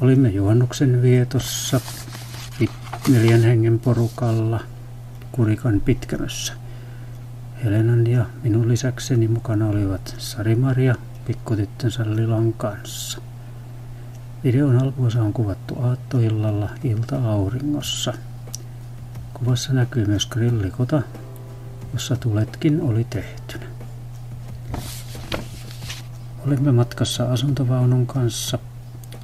Olimme juhannuksen vietossa 4 hengen porukalla Kurikan Pitkämössä. Helenan ja minun lisäkseni mukana olivat Sari-Maria pikkutyttönsä Lilan kanssa. Videon alkuosa on kuvattu aattoillalla ilta-auringossa. Kuvassa näkyy myös grillikota, jossa tuletkin oli tehtynä. Olimme matkassa asuntovaunun kanssa.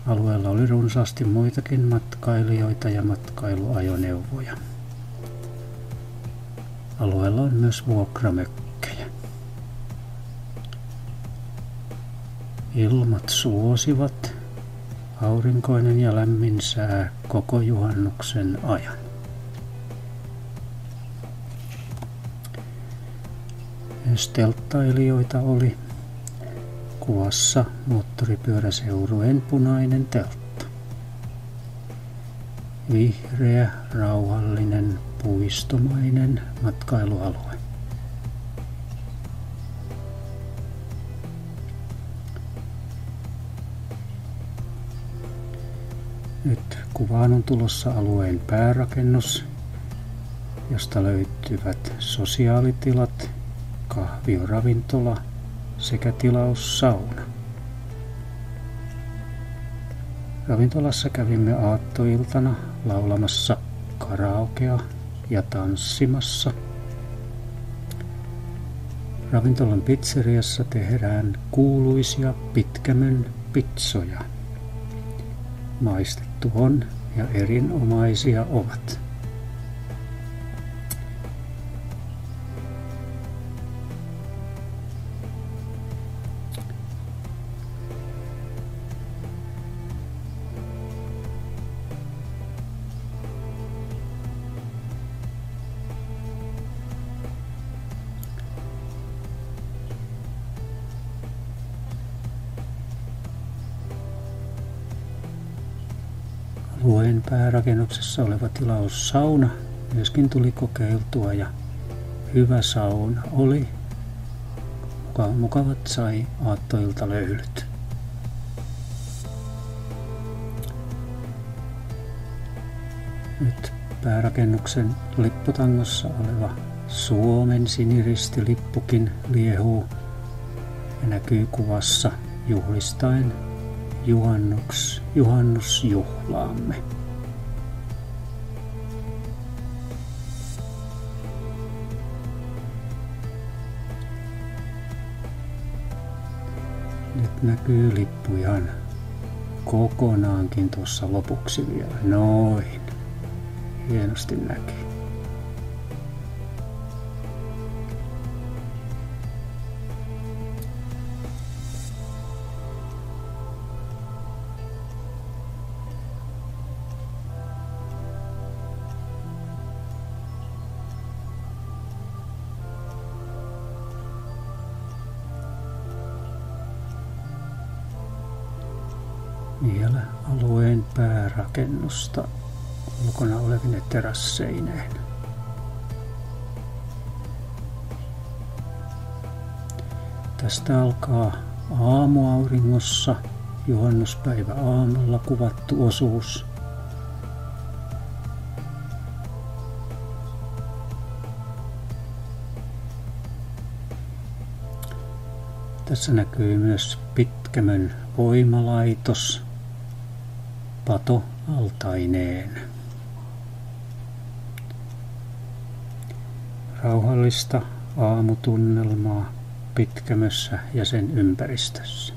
Alueella oli runsaasti muitakin matkailijoita ja matkailuajoneuvoja. Alueella on myös vuokramökkejä. Ilmat suosivat, aurinkoinen ja lämmin sää koko juhannuksen ajan. Myös telttailijoita oli. Kuvassa moottoripyöräseurueen punainen teltta. Vihreä, rauhallinen, puistomainen matkailualue. Nyt kuvaan on tulossa alueen päärakennus, josta löytyvät sosiaalitilat, kahvioravintola sekä tilaussauna. Ravintolassa kävimme aattoiltana laulamassa karaokea ja tanssimassa. Ravintolan pizzeriassa tehdään kuuluisia Pitkämön pitsoja. Maistettu on ja erinomaisia ovat. Alueen päärakennuksessa oleva tilaussauna myöskin tuli kokeiltua ja hyvä sauna oli. Mukavat sai aattoilta löylyt. Nyt päärakennuksen lipputangossa oleva Suomen siniristilippukin liehuu ja näkyy kuvassa juhlistaen juhannusjuhlaamme. Nyt näkyy lippu ihan kokonaankin tuossa lopuksi vielä. Noin. Hienosti näkyy. Vielä alueen päärakennusta ulkona olevine terasseineen. Tästä alkaa aamuauringossa juhannuspäivä aamulla kuvattu osuus. Tässä näkyy myös Pitkämön voimalaitos patoaltaineen. Rauhallista aamutunnelmaa Pitkämössä ja sen ympäristössä.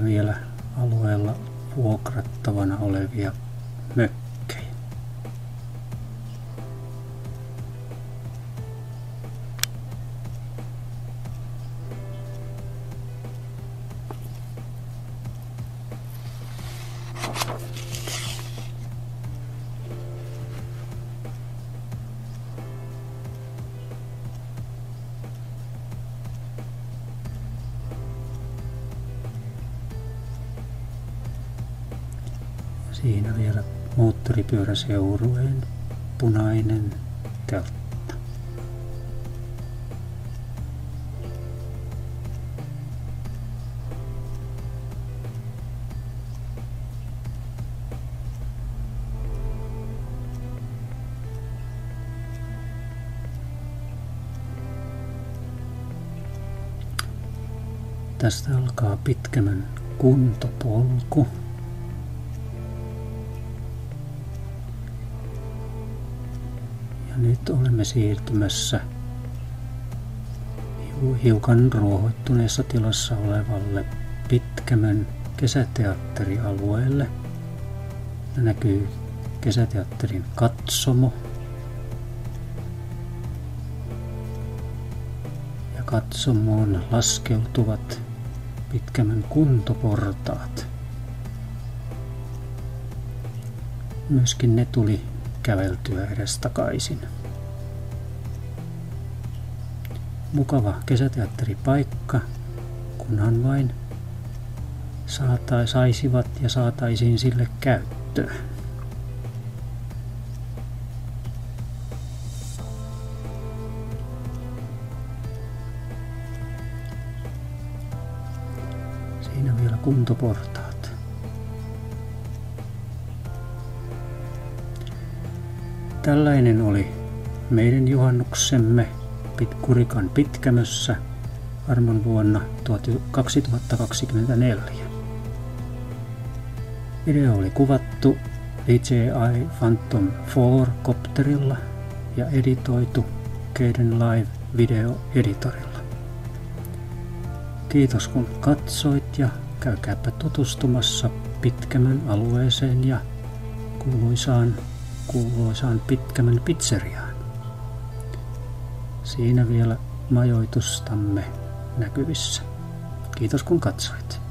Vielä alueella vuokrattavana olevia mökkejä. Siinä vielä moottoripyöräseurueen punainen teltta. Tästä alkaa Pitkämön kuntopolku. Ja nyt olemme siirtymässä hiukan ruohoittuneessa tilassa olevalle Pitkämön kesäteatterialueelle. Ja näkyy kesäteatterin katsomo. Ja katsomoon laskeutuvat Pitkämön kuntoportaat. Myöskin ne tuli käveltyä edestakaisin. Mukava kesäteatteripaikka, kunhan vain saisivat ja saataisiin sille käyttöä. Siinä vielä kuntoportaat. Tällainen oli meidän juhannuksemme Kurikan Pitkämössä armon vuonna 2024. Video oli kuvattu DJI Phantom 4 kopterilla ja editoitu Kdenlive videoeditorilla. Kiitos kun katsoit ja käykääpä tutustumassa Pitkämön alueeseen ja kuuluisaan Pitkämön pizzeriaan. Siinä vielä majoitustamme näkyvissä. Kiitos kun katsoit.